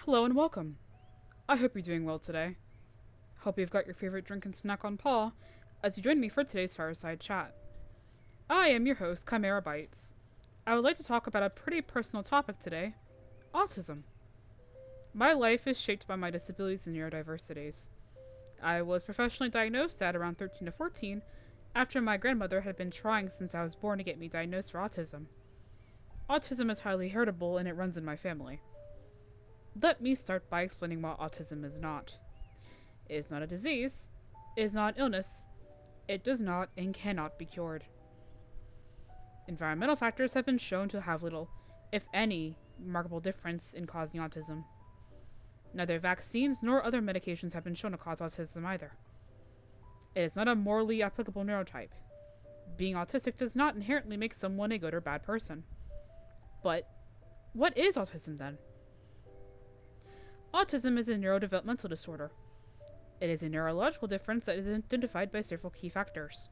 Hello and welcome. I hope you're doing well today. Hope you've got your favorite drink and snack on paw as you join me for today's Fireside chat. I am your host, Chimera Bites. I would like to talk about a pretty personal topic today, autism. My life is shaped by my disabilities and neurodiversities. I was professionally diagnosed at around 13 to 14 after my grandmother had been trying since I was born to get me diagnosed for autism. Autism is highly heritable and it runs in my family. Let me start by explaining what autism is not. It is not a disease, it is not an illness, it does not and cannot be cured. Environmental factors have been shown to have little, if any, remarkable difference in causing autism. Neither vaccines nor other medications have been shown to cause autism either. It is not a morally applicable neurotype. Being autistic does not inherently make someone a good or bad person. But what is autism then? Autism is a neurodevelopmental disorder. It is a neurological difference that is identified by several key factors: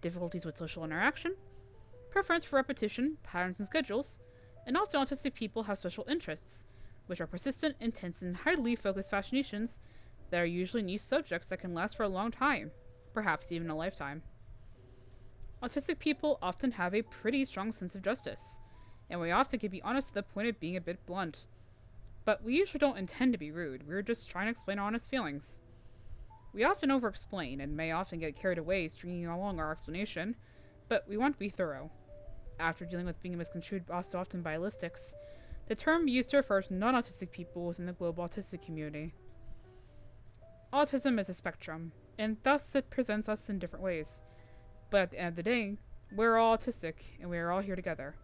difficulties with social interaction, preference for repetition, patterns, and schedules, and often autistic people have special interests, which are persistent, intense, and highly focused fascinations that are usually niche subjects that can last for a long time, perhaps even a lifetime. Autistic people often have a pretty strong sense of justice, and we often can be honest to the point of being a bit blunt. But we usually don't intend to be rude, we're just trying to explain our honest feelings. We often over-explain, and may often get carried away stringing along our explanation, but we want to be thorough. After dealing with being misconstrued so often by listics, the term used to refer to non-autistic people within the global autistic community. Autism is a spectrum, and thus it presents us in different ways. But at the end of the day, we're all autistic, and we are all here together,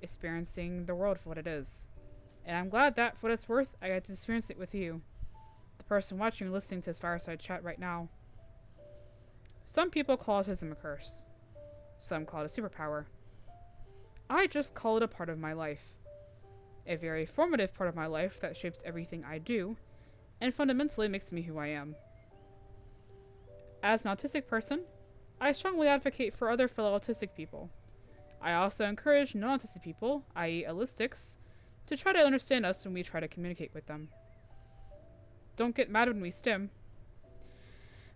experiencing the world for what it is. And I'm glad that, for what it's worth, I got to experience it with you, the person watching and listening to this Fireside chat right now. Some people call autism a curse. Some call it a superpower. I just call it a part of my life. A very formative part of my life that shapes everything I do, and fundamentally makes me who I am. As an autistic person, I strongly advocate for other fellow autistic people. I also encourage non-autistic people, i.e. allistics, to try to understand us when we try to communicate with them. Don't get mad when we stim,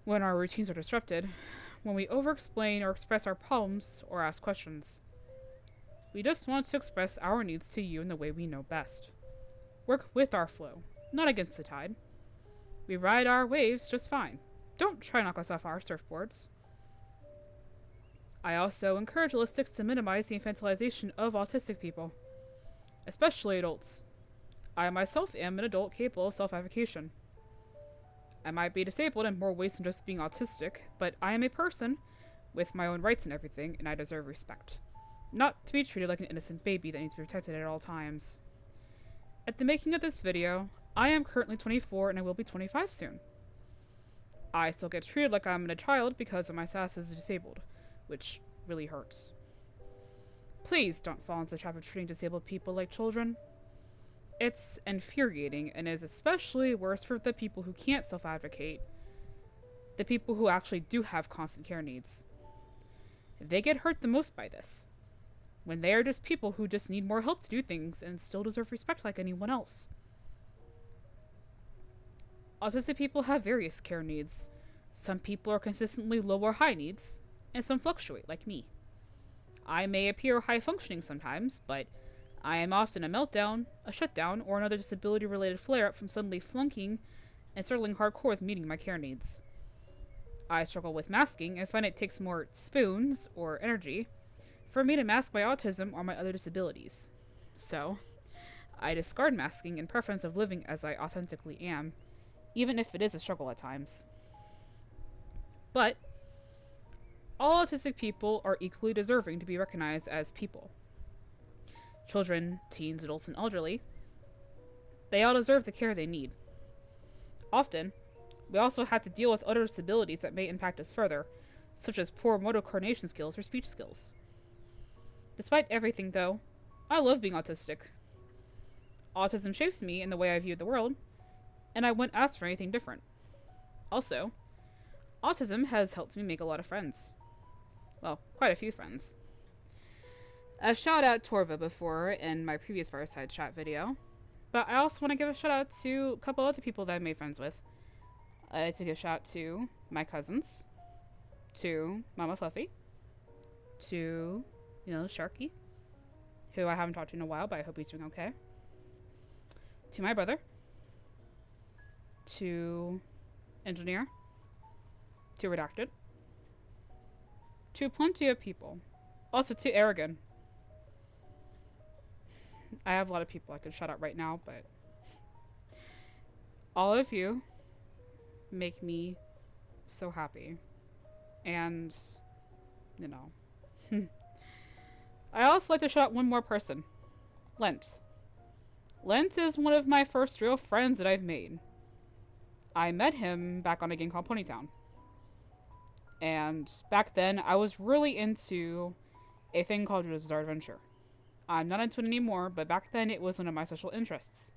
when our routines are disrupted, when we over-explain or express our problems or ask questions. We just want to express our needs to you in the way we know best. Work with our flow, not against the tide. We ride our waves just fine. Don't try to knock us off our surfboards. I also encourage allistics to minimize the infantilization of autistic people, especially adults. I myself am an adult capable of self-advocation. I might be disabled in more ways than just being autistic, but I am a person with my own rights and everything, and I deserve respect. Not to be treated like an innocent baby that needs to be protected at all times. At the making of this video, I am currently 24 and I will be 25 soon. I still get treated like I'm a child because of my status as disabled, which really hurts. Please don't fall into the trap of treating disabled people like children. It's infuriating and is especially worse for the people who can't self-advocate, the people who actually do have constant care needs. They get hurt the most by this, when they are just people who just need more help to do things and still deserve respect like anyone else. Autistic people have various care needs. Some people are consistently low or high needs, and some fluctuate, like me. I may appear high-functioning sometimes, but I am often a meltdown, a shutdown, or another disability-related flare-up from suddenly flunking and struggling hardcore with meeting my care needs. I struggle with masking and find it takes more spoons, or energy, for me to mask my autism or my other disabilities. So, I discard masking in preference of living as I authentically am, even if it is a struggle at times. But all autistic people are equally deserving to be recognized as people. Children, teens, adults, and elderly, they all deserve the care they need. Often, we also have to deal with other disabilities that may impact us further, such as poor motor coordination skills or speech skills. Despite everything, though, I love being autistic. Autism shapes me in the way I view the world, and I wouldn't ask for anything different. Also, autism has helped me make a lot of friends. Well, quite a few friends. I've shouted out Torva before in my previous Fireside chat video. But I also want to give a shout out to a couple other people that I made friends with. I like to give a shout out to my cousins, to Mama Fluffy, to, Sharky, who I haven't talked to in a while, but I hope he's doing okay, to my brother, to Engineer, to Redacted, to plenty of people. Also to Aragon. I have a lot of people I could shout out right now, but all of you make me so happy. And, you know. I also like to shout out one more person. Lent. Lent is one of my first real friends that I've made. I met him back on a game called Ponytown. And back then, I was really into a thing called JoJo's Bizarre Adventure. I'm not into it anymore, but back then it was one of my special interests.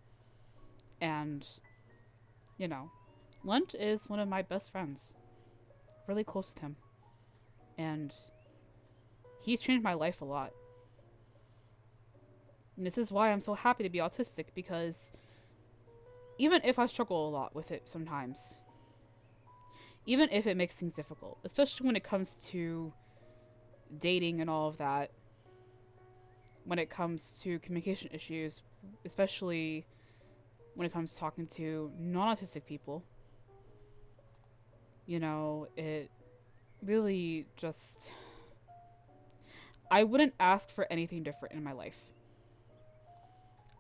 And, Lent is one of my best friends. Really close with him. And he's changed my life a lot. And this is why I'm so happy to be autistic, because even if I struggle a lot with it sometimes, even if it makes things difficult, especially when it comes to dating and all of that, when it comes to communication issues, especially when it comes to talking to non-autistic people, it really just... I wouldn't ask for anything different in my life.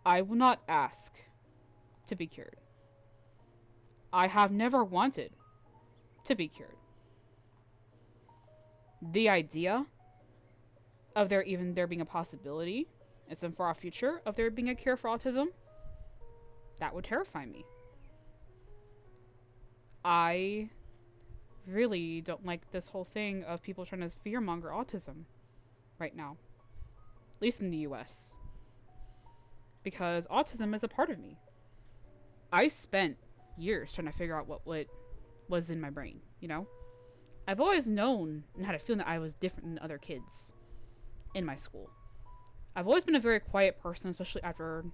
I will not ask to be cured. I have never wanted to be cured. The idea of there being a possibility in some far off future of there being a cure for autism, that would terrify me. I really don't like this whole thing of people trying to fearmonger autism right now, at least in the US, because autism is a part of me. I spent years trying to figure out what was in my brain, I've always known and had a feeling that I was different than other kids in my school. I've always been a very quiet person, especially after,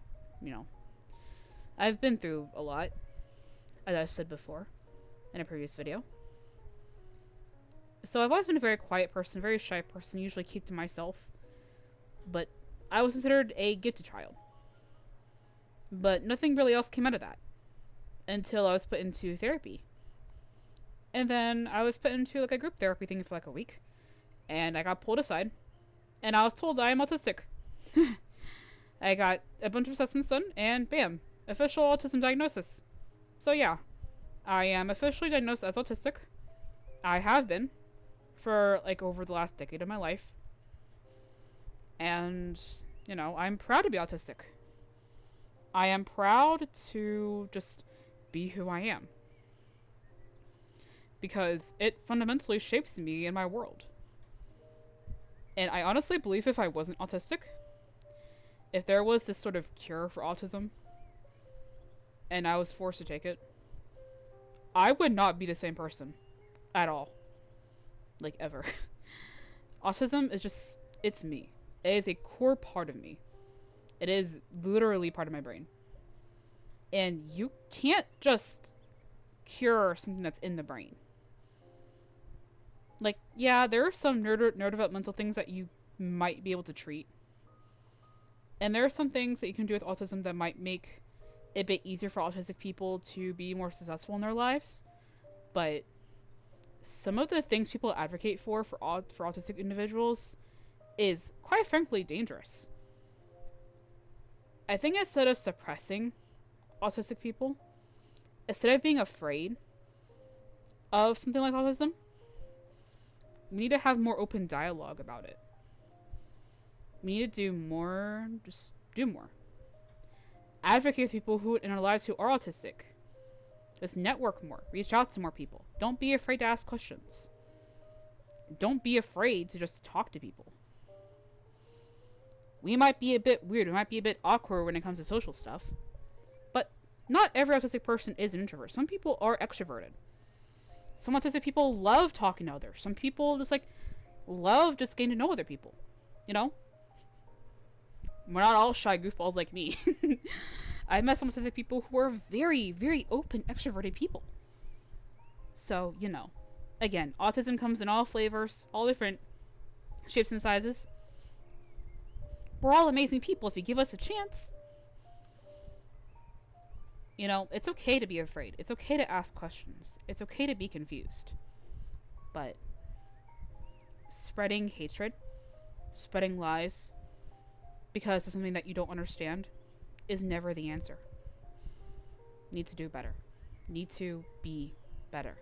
I've been through a lot, as I've said before in a previous video. So I've always been a very quiet person, very shy person, usually keep to myself. But I was considered a gifted child. But nothing really else came out of that until I was put into therapy. And then I was put into a group therapy thing for a week. And I got pulled aside. And I was told I am autistic. I got a bunch of assessments done, and bam, official autism diagnosis. So yeah, I am officially diagnosed as autistic. I have been for over the last decade of my life. And, I'm proud to be autistic. I am proud to just be who I am. Because it fundamentally shapes me and my world. And I honestly believe if I wasn't autistic, if there was this sort of cure for autism, and I was forced to take it, I would not be the same person. At all. Ever. Autism is just... it's me. It is a core part of me. It is literally part of my brain. And you can't just cure something that's in the brain. Yeah, there are some neurodevelopmental things that you might be able to treat. And there are some things that you can do with autism that might make it a bit easier for autistic people to be more successful in their lives. But some of the things people advocate for autistic individuals is, quite frankly, dangerous. I think instead of suppressing autistic people, instead of being afraid of something like autism, we need to have more open dialogue about it. We need to do more, just do more. Advocate with people who in our lives who are autistic. Just network more. Reach out to more people. Don't be afraid to ask questions. Don't be afraid to just talk to people. We might be a bit weird. We might be a bit awkward when it comes to social stuff. But not every autistic person is an introvert. Some people are extroverted. Some autistic people love talking to others. Some people just love just getting to know other people. We're not all shy goofballs like me. I've met some autistic people who are very, very open, extroverted people. So, you know, again, autism comes in all flavors, all different shapes and sizes. We're all amazing people if you give us a chance. You know, it's okay to be afraid. It's okay to ask questions. It's okay to be confused. But spreading hatred, spreading lies, because of something that you don't understand, is never the answer. Need to do better. Need to be better.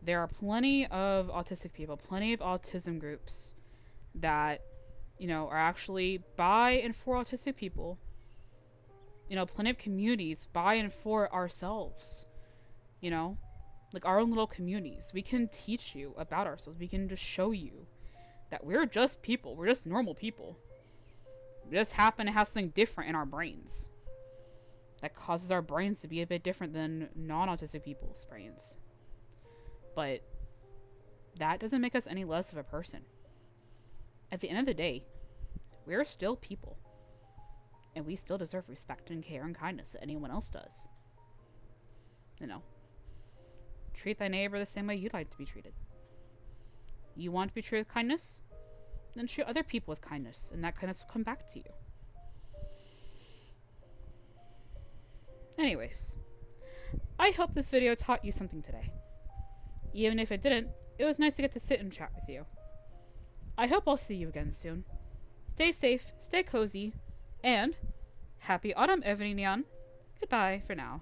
There are plenty of autistic people, plenty of autism groups that, you know, are actually by and for autistic people. You know, plenty of communities by and for ourselves. You know, like our own little communities. We can teach you about ourselves. We can just show you that we're just people. We're just normal people. We just happen to have something different in our brains that causes our brains to be a bit different than non-autistic people's brains. But that doesn't make us any less of a person. At the end of the day, we're still people. And we still deserve respect and care and kindness that anyone else does. You know, treat thy neighbor the same way you'd like to be treated. You want to be treated with kindness? Then treat other people with kindness, and that kindness will come back to you. Anyways, I hope this video taught you something today. Even if it didn't, it was nice to get to sit and chat with you. I hope I'll see you again soon. Stay safe, stay cozy, and happy autumn, Evanian. Goodbye for now.